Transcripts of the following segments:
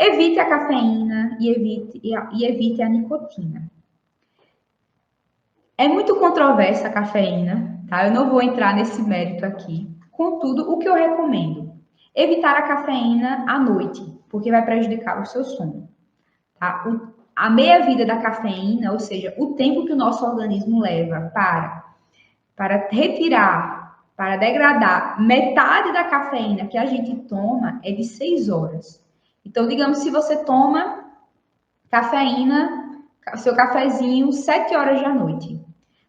Evite a cafeína e evite a nicotina. É muito controversa a cafeína, tá? Eu não vou entrar nesse mérito aqui. Contudo, o que eu recomendo? Evitar a cafeína à noite, porque vai prejudicar o seu sono. Tá? A meia-vida da cafeína, ou seja, o tempo que o nosso organismo leva para retirar, para degradar metade da cafeína que a gente toma é de 6 horas. Então, digamos, se você toma cafeína, seu cafezinho, 7 horas da noite,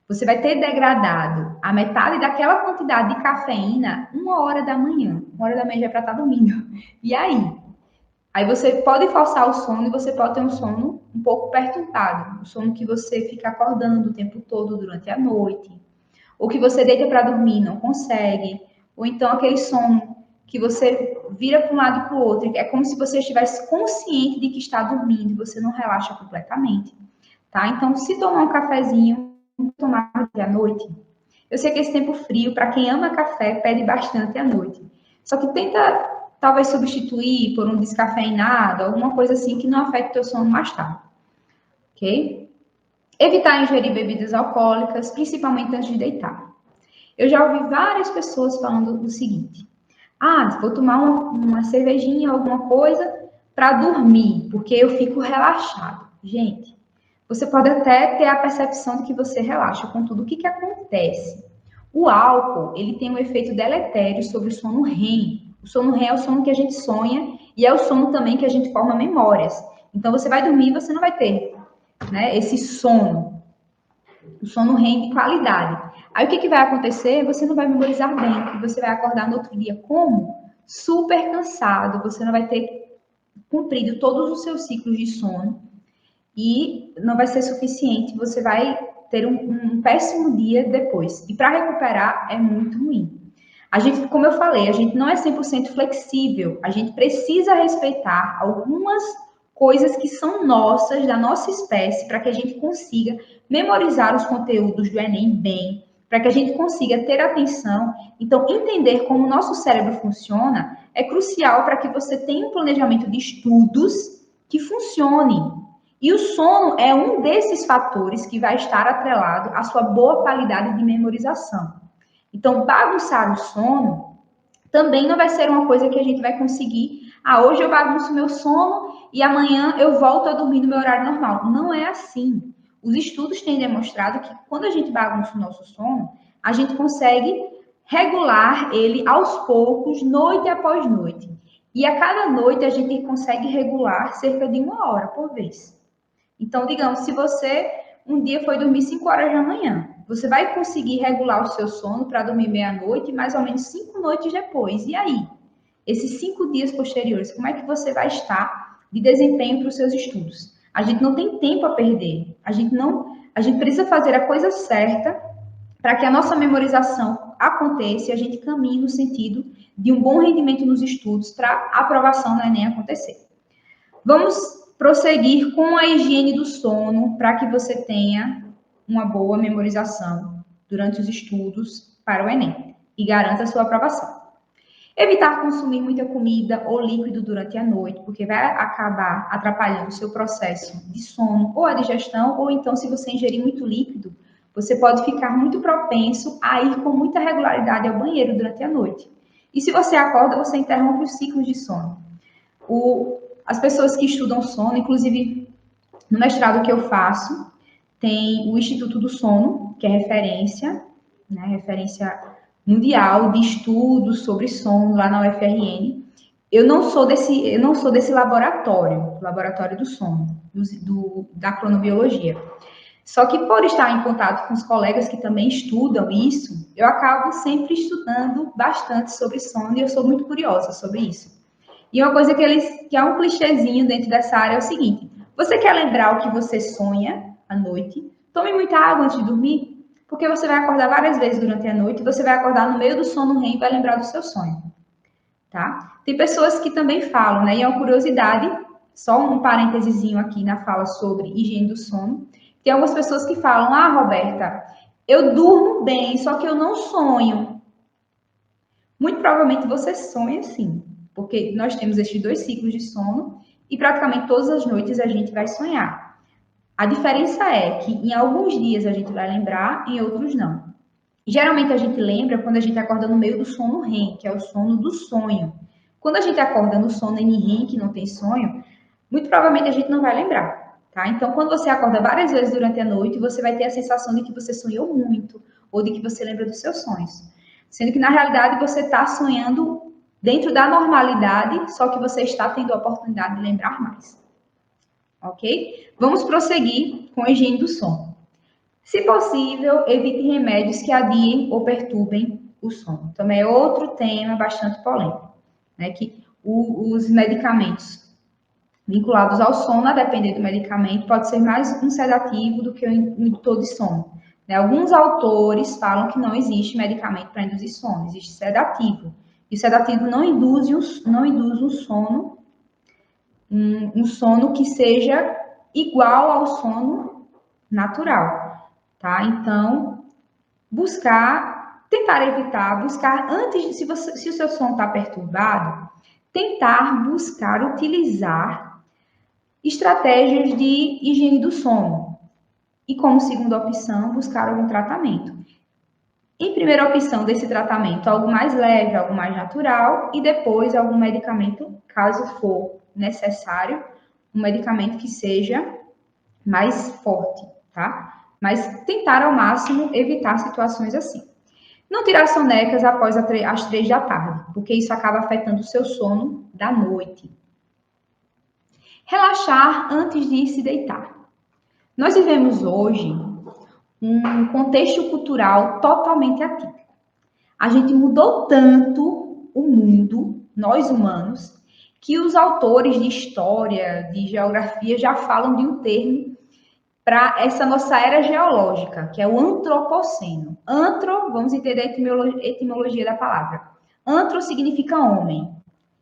você vai ter degradado a metade daquela quantidade de cafeína 1 hora da manhã. 1 hora da manhã já é para estar dormindo. E aí? Aí você pode forçar o sono e você pode ter um sono um pouco perturbado. Um sono que você fica acordando o tempo todo durante a noite. Ou que você deita para dormir e não consegue. Ou então aquele sono que você vira para um lado e para o outro. É como se você estivesse consciente de que está dormindo e você não relaxa completamente. Tá? Então, se tomar um cafezinho, tomar à noite. Eu sei que esse tempo frio, para quem ama café, pede bastante à noite. Só que tenta, talvez, substituir por um descafeinado, alguma coisa assim que não afete o teu sono mais tarde. Ok? Evitar ingerir bebidas alcoólicas, principalmente antes de deitar. Eu já ouvi várias pessoas falando o seguinte: ah, vou tomar uma cervejinha, alguma coisa, para dormir, porque eu fico relaxado. Gente, você pode até ter a percepção de que você relaxa, contudo, o que acontece? O álcool, ele tem um efeito deletério sobre o sono REM. O sono REM é o sono que a gente sonha e é o sono também que a gente forma memórias. Então, você vai dormir e você não vai ter, né, esse sono, o sono REM de qualidade. Aí, o que vai acontecer? Você não vai memorizar bem, e você vai acordar no outro dia como? Super cansado, você não vai ter cumprido todos os seus ciclos de sono, e não vai ser suficiente, você vai ter um péssimo dia depois. E para recuperar é muito ruim. A gente, como eu falei, a gente não é 100% flexível, a gente precisa respeitar algumas coisas que são nossas, da nossa espécie, para que a gente consiga memorizar os conteúdos do Enem bem, para que a gente consiga ter atenção. Então, entender como o nosso cérebro funciona é crucial para que você tenha um planejamento de estudos que funcione. E o sono é um desses fatores que vai estar atrelado à sua boa qualidade de memorização. Então, bagunçar o sono também não vai ser uma coisa que a gente vai conseguir. Ah, hoje eu bagunço meu sono e amanhã eu volto a dormir no meu horário normal. Não é assim. Os estudos têm demonstrado que quando a gente bagunça o nosso sono, a gente consegue regular ele aos poucos, noite após noite. E a cada noite a gente consegue regular cerca de 1 hora por vez. Então, digamos, se você um dia foi dormir 5 horas da manhã, você vai conseguir regular o seu sono para dormir meia-noite, mais ou menos 5 noites depois. E aí? Esses 5 dias posteriores, como é que você vai estar de desempenho para os seus estudos? A gente não tem tempo a perder. A gente precisa fazer a coisa certa para que a nossa memorização aconteça e a gente caminhe no sentido de um bom rendimento nos estudos para a aprovação do Enem acontecer. Vamos prosseguir com a higiene do sono para que você tenha uma boa memorização durante os estudos para o Enem e garanta a sua aprovação. Evitar consumir muita comida ou líquido durante a noite, porque vai acabar atrapalhando o seu processo de sono ou a digestão, ou então, se você ingerir muito líquido, você pode ficar muito propenso a ir com muita regularidade ao banheiro durante a noite. E se você acorda, você interrompe os ciclos de sono. As pessoas que estudam sono, inclusive no mestrado que eu faço, tem o Instituto do Sono, que é referência, né, referência mundial de estudos sobre sono lá na UFRN. Eu não sou desse laboratório do sono, da cronobiologia. Só que por estar em contato com os colegas que também estudam isso, eu acabo sempre estudando bastante sobre sono e eu sou muito curiosa sobre isso. E uma coisa que é um clichêzinho dentro dessa área é o seguinte: você quer lembrar o que você sonha à noite? Tome muita água antes de dormir, porque você vai acordar várias vezes durante a noite, você vai acordar no meio do sono REM e vai lembrar do seu sonho, tá? Tem pessoas que também falam, né? E é uma curiosidade, só um parênteses aqui na fala sobre higiene do sono. Tem algumas pessoas que falam: ah, Roberta, eu durmo bem, só que eu não sonho. Muito provavelmente você sonha sim, porque nós temos estes 2 ciclos de sono e praticamente todas as noites a gente vai sonhar. A diferença é que em alguns dias a gente vai lembrar, em outros não. Geralmente a gente lembra quando a gente acorda no meio do sono REM, que é o sono do sonho. Quando a gente acorda no sono NREM, que não tem sonho, muito provavelmente a gente não vai lembrar, tá? Então, quando você acorda várias vezes durante a noite, você vai ter a sensação de que você sonhou muito, ou de que você lembra dos seus sonhos. Sendo que, na realidade, você está sonhando dentro da normalidade, só que você está tendo a oportunidade de lembrar mais. Ok? Vamos prosseguir com a higiene do sono. Se possível, evite remédios que adiem ou perturbem o sono. Também é outro tema bastante polêmico, né? Que os medicamentos vinculados ao sono, a depender do medicamento, pode ser mais um sedativo do que um indutor de sono. Né? Alguns autores falam que não existe medicamento para induzir sono, existe sedativo. E o sedativo não induz um sono, um sono que seja igual ao sono natural, tá? Então, tentar evitar, buscar antes, se o seu sono está perturbado, tentar buscar utilizar estratégias de higiene do sono. E como segunda opção, buscar algum tratamento. Em primeira opção desse tratamento, algo mais leve, algo mais natural, e depois algum medicamento, caso for necessário, um medicamento que seja mais forte, tá? Mas tentar ao máximo evitar situações assim. Não tirar sonecas após as 3 da tarde, porque isso acaba afetando o seu sono da noite. Relaxar antes de se deitar. Nós vivemos hoje um contexto cultural totalmente atípico. A gente mudou tanto o mundo, nós humanos, que os autores de história, de geografia, já falam de um termo para essa nossa era geológica, que é o antropoceno. Antro, vamos entender a etimologia da palavra. Antro significa homem.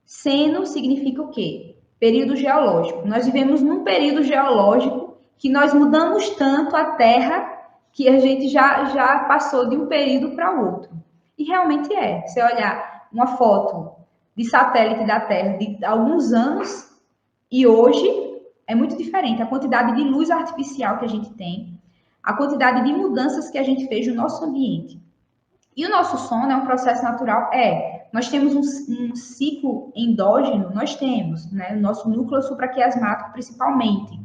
Seno significa o quê? Período geológico. Nós vivemos num período geológico que nós mudamos tanto a Terra que a gente já passou de um período para o outro. E realmente é. Se você olhar uma foto de satélite da Terra de alguns anos e hoje é muito diferente. A quantidade de luz artificial que a gente tem, a quantidade de mudanças que a gente fez no nosso ambiente. E o nosso sono é um processo natural? Nós temos um ciclo endógeno, nós temos, né? O nosso núcleo supraquiasmático principalmente.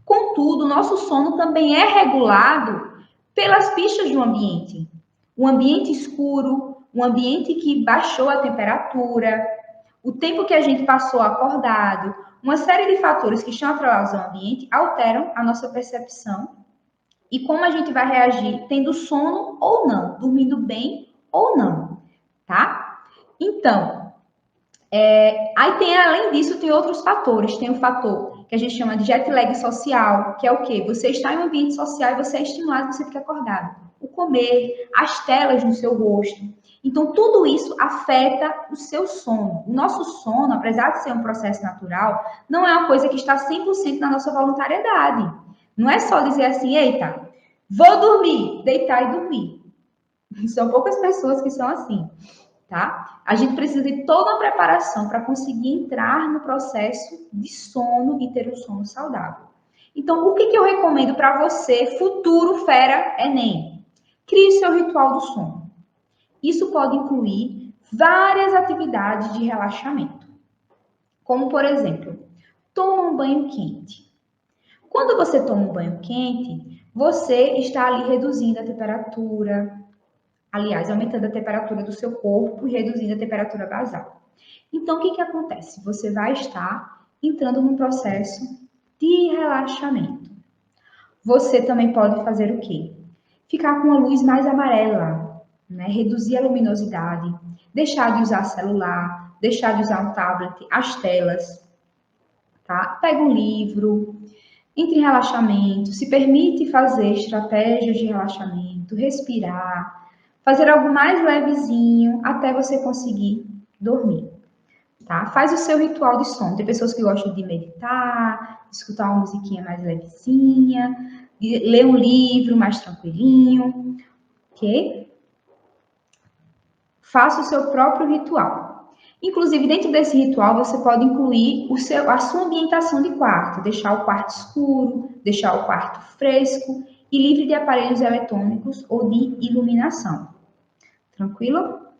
Contudo, o nosso sono também é regulado pelas pistas do ambiente. Um ambiente escuro, um ambiente que baixou a temperatura, o tempo que a gente passou acordado, uma série de fatores que estão atrelados ao ambiente alteram a nossa percepção e como a gente vai reagir tendo sono ou não, dormindo bem ou não, tá? Então, aí tem, além disso, tem outros fatores. Tem o fator que a gente chama de jet lag social, que é o quê? Você está em um ambiente social e você é estimulado, você fica acordado. O comer, as telas no seu rosto. Então, tudo isso afeta o seu sono. O nosso sono, apesar de ser um processo natural, não é uma coisa que está 100% na nossa voluntariedade. Não é só dizer assim, eita, vou dormir, deitar e dormir. São poucas pessoas que são assim, tá? A gente precisa de toda uma preparação para conseguir entrar no processo de sono e ter um sono saudável. Então, o que eu recomendo para você, futuro fera Enem? Crie seu ritual do sono. Isso pode incluir várias atividades de relaxamento, como, por exemplo, toma um banho quente. Quando você toma um banho quente, você está ali reduzindo a temperatura, aliás, aumentando a temperatura do seu corpo e reduzindo a temperatura basal. Então, o que acontece? Você vai estar entrando num processo de relaxamento. Você também pode fazer o quê? Ficar com a luz mais amarela, né? Reduzir a luminosidade, deixar de usar celular, deixar de usar um tablet, as telas, tá? Pega um livro, entre em relaxamento, se permite fazer estratégias de relaxamento, respirar, fazer algo mais levezinho até você conseguir dormir, tá? Faz o seu ritual de sono. Tem pessoas que gostam de meditar, escutar uma musiquinha mais levezinha, ler um livro mais tranquilinho, ok? Faça o seu próprio ritual. Inclusive, dentro desse ritual, você pode incluir a sua ambientação de quarto, deixar o quarto escuro, deixar o quarto fresco e livre de aparelhos eletrônicos ou de iluminação. Tranquilo?